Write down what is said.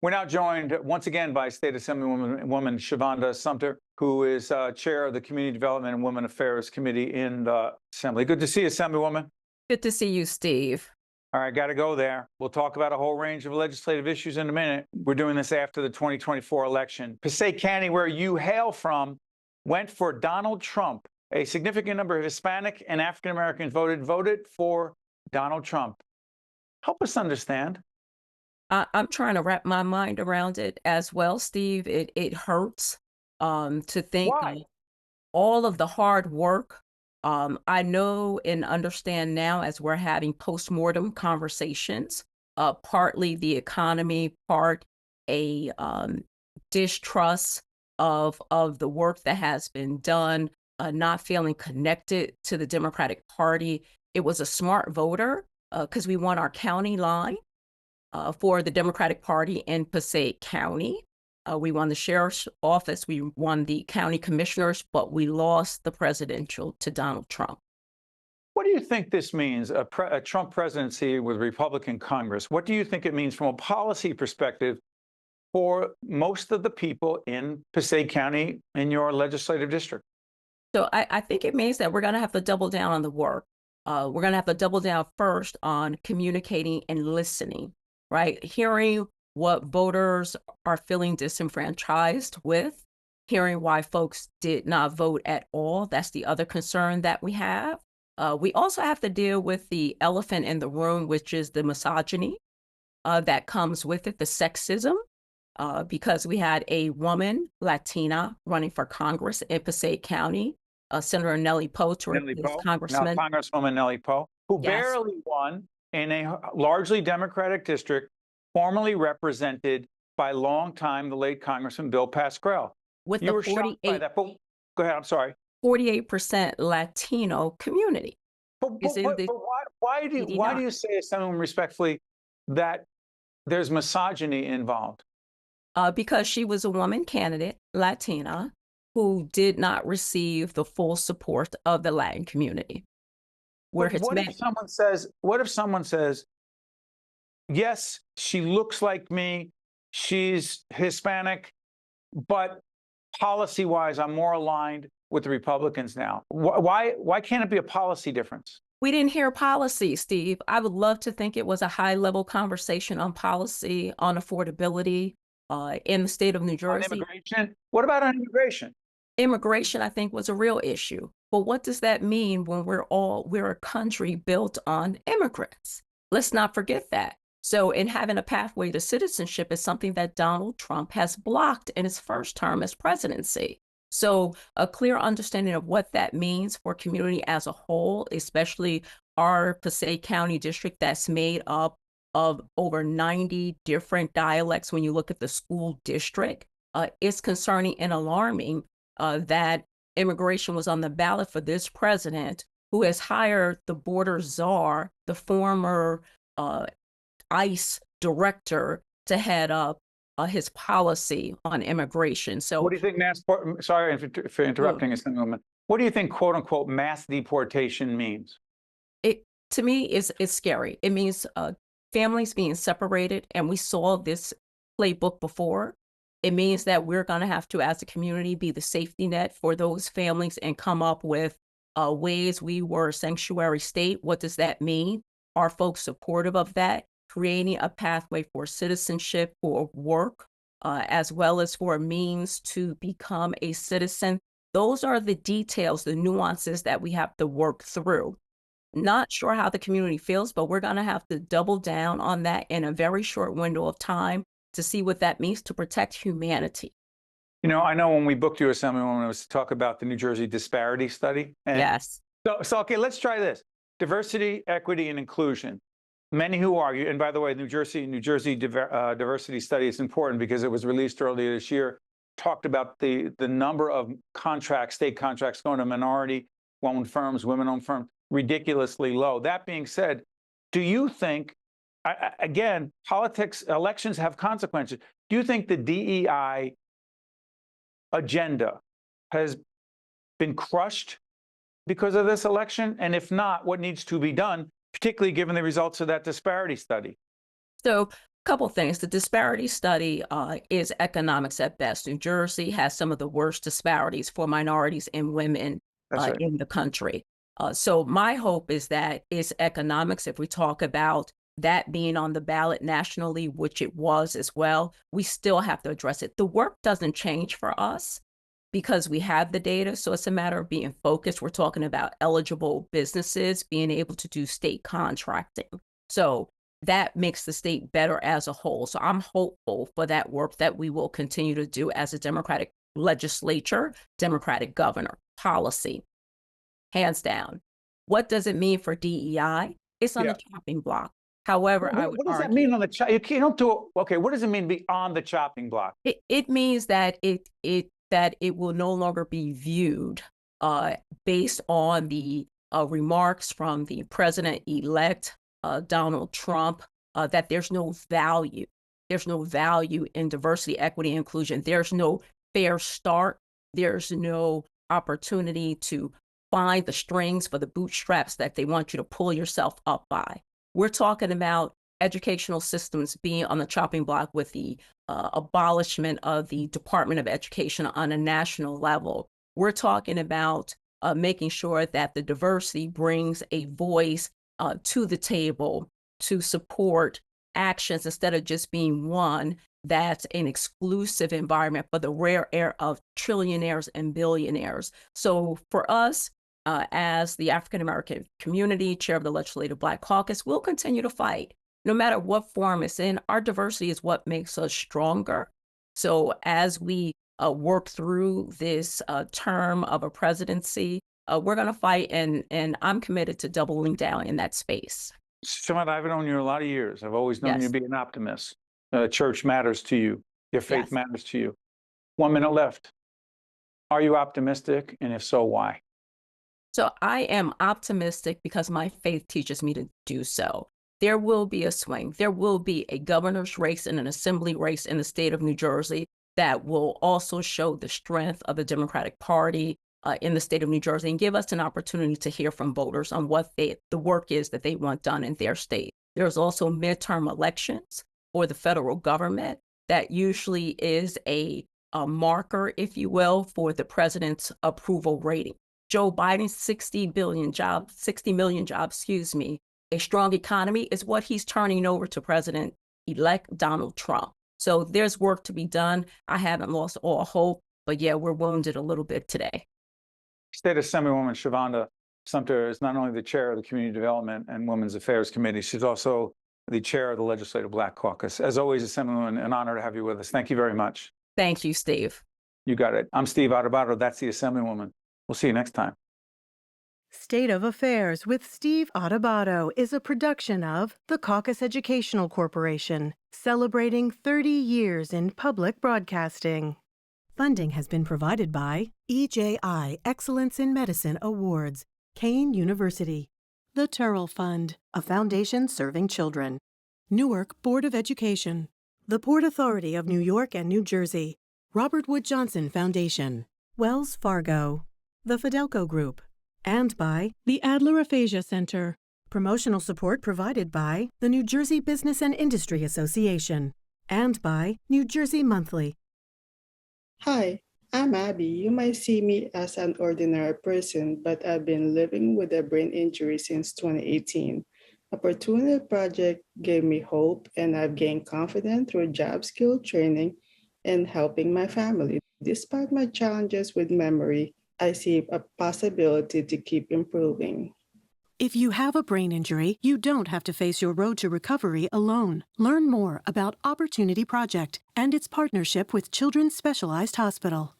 We're now joined once again by State Assemblywoman Shavonda Sumter, who is chair of the Community Development and Women Affairs Committee in the Assembly. Good to see you, Assemblywoman. Good to see you, Steve. All right, got to go there. We'll talk about a whole range of legislative issues in a minute. We're doing this after the 2024 election. Passaic County, where you hail from, went for Donald Trump. A significant number of Hispanic and African Americans voted for Donald Trump. Help us understand. I'm trying to wrap my mind around it as well, Steve. It hurts to think Why? of all of the hard work. I know and understand now as we're having postmortem conversations, partly the economy, part a distrust of the work that has been done, not feeling connected to the Democratic Party. It was a smart voter because we won our county line. For the Democratic Party in Passaic County. We won the sheriff's office, we won the county commissioners, but we lost the presidential to Donald Trump. What do you think this means, a Trump presidency with Republican Congress? What do you think it means from a policy perspective for most of the people in Passaic County in your legislative district? So I think it means that we're going to have to double down on the work. We're going to have to double down first on communicating and listening. Right? Hearing what voters are feeling disenfranchised with, hearing why folks did not vote at all. That's the other concern that we have. We also have to deal with the elephant in the room, which is the misogyny that comes with it, the sexism, because we had a woman, Latina, running for Congress in Passaic County, Senator Nellie Poe, Congressman. Now, Congresswoman Nellie Poe, who barely won in a largely Democratic district, formerly represented by longtime the late Congressman Bill Pascrell. With you the were shocked by that. But, go ahead. I'm sorry. 48% Latino community. But why do you say, Assemblywoman, respectfully, that there's misogyny involved? Because she was a woman candidate, Latina, who did not receive the full support of the Latin community. What if someone says, yes, she looks like me, she's Hispanic, but policy-wise, I'm more aligned with the Republicans now. Why can't it be a policy difference? We didn't hear policy, Steve. I would love to think it was a high-level conversation on policy, on affordability in the state of New Jersey. On immigration? What about on immigration? Immigration, I think, was a real issue. But what does that mean when we're a country built on immigrants? Let's not forget that. So in having a pathway to citizenship is something that Donald Trump has blocked in his first term as presidency. So a clear understanding of what that means for community as a whole, especially our Passaic County district that's made up of over 90 different dialects when you look at the school district, is concerning and alarming that immigration was on the ballot for this president, who has hired the border czar, the former ICE director, to head up his policy on immigration. So what do you think sorry for interrupting, Assemblywoman. What do you think, quote unquote, mass deportation means? To me, it's scary. It means families being separated, and we saw this playbook before. It means that we're going to have to, as a community, be the safety net for those families and come up with ways. We were a sanctuary state. What does that mean? Are folks supportive of that? Creating a pathway for citizenship, for work, as well as for a means to become a citizen. Those are the details, the nuances that we have to work through. Not sure how the community feels, but we're going to have to double down on that in a very short window of time to see what that means to protect humanity. You know, I know when we booked you, Assemblywoman, it was to talk about the New Jersey disparity study. Yes. So, okay, let's try this. Diversity, equity, and inclusion. Many who argue, and by the way, New Jersey diversity study is important because it was released earlier this year, talked about the number of contracts, state contracts going to minority-owned firms, women-owned firms, ridiculously low. That being said, do you think, again, politics, elections have consequences. Do you think the DEI agenda has been crushed because of this election? And if not, what needs to be done, particularly given the results of that disparity study? So Couple things. The disparity study is economics at best. New Jersey has some of the worst disparities for minorities and women That's right. in the country. So my hope is that it's economics. If we talk about that being on the ballot nationally, which it was as well, we still have to address it. The work doesn't change for us because we have the data. So it's a matter of being focused. We're talking about eligible businesses being able to do state contracting. So that makes the state better as a whole. So I'm hopeful for that work that we will continue to do as a Democratic legislature, Democratic governor, policy, hands down. What does it mean for DEI? It's on Yeah. the chopping block. However, I would What does that argue mean on the you don't do okay. What does it mean beyond the chopping block? it means that it will no longer be viewed based on the remarks from the president-elect Donald Trump that there's no value. There's no value in diversity, equity, and inclusion. There's no fair start. There's no opportunity to find the strings for the bootstraps that they want you to pull yourself up by. We're talking about educational systems being on the chopping block with the abolishment of the Department of Education on a national level. We're talking about making sure that the diversity brings a voice to the table to support actions instead of just being one that's an exclusive environment for the rare air of trillionaires and billionaires. So for us, as the African American community, chair of the Legislative Black Caucus, we'll continue to fight. No matter what form it's in, our diversity is what makes us stronger. So as we work through this term of a presidency, we're going to fight, and I'm committed to doubling down in that space. Shavonda, I've known you a lot of years. I've always known you Yes. to be an optimist. Church matters to you. Your faith Yes. matters to you. 1 minute left. Are you optimistic? And if so, why? So I am optimistic because my faith teaches me to do so. There will be a swing. There will be a governor's race and an assembly race in the state of New Jersey that will also show the strength of the Democratic Party in the state of New Jersey and give us an opportunity to hear from voters on what the work is that they want done in their state. There's also midterm elections for the federal government that usually is a marker, if you will, for the president's approval rating. Joe Biden's 60 million jobs, a strong economy is what he's turning over to President-elect Donald Trump. So there's work to be done. I haven't lost all hope, but yeah, we're wounded a little bit today. State Assemblywoman Shavonda Sumter is not only the chair of the Community Development and Women's Affairs Committee, she's also the chair of the Legislative Black Caucus. As always, Assemblywoman, an honor to have you with us. Thank you very much. Thank you, Steve. You got it. I'm Steve Adubato. That's the Assemblywoman. We'll see you next time. State of Affairs with Steve Adubato is a production of the Caucus Educational Corporation, celebrating 30 years in public broadcasting. Funding has been provided by EJI Excellence in Medicine Awards, Kane University, the Turrell Fund, a foundation serving children, Newark Board of Education, the Port Authority of New York and New Jersey, Robert Wood Johnson Foundation, Wells Fargo, the Fidelco Group, and by the Adler Aphasia Center. Promotional support provided by the New Jersey Business and Industry Association and by New Jersey Monthly. Hi, I'm Abby. You might see me as an ordinary person, but I've been living with a brain injury since 2018. Opportunity Project gave me hope, and I've gained confidence through job skill training and helping my family. Despite my challenges with memory, I see a possibility to keep improving. If you have a brain injury, you don't have to face your road to recovery alone. Learn more about Opportunity Project and its partnership with Children's Specialized Hospital.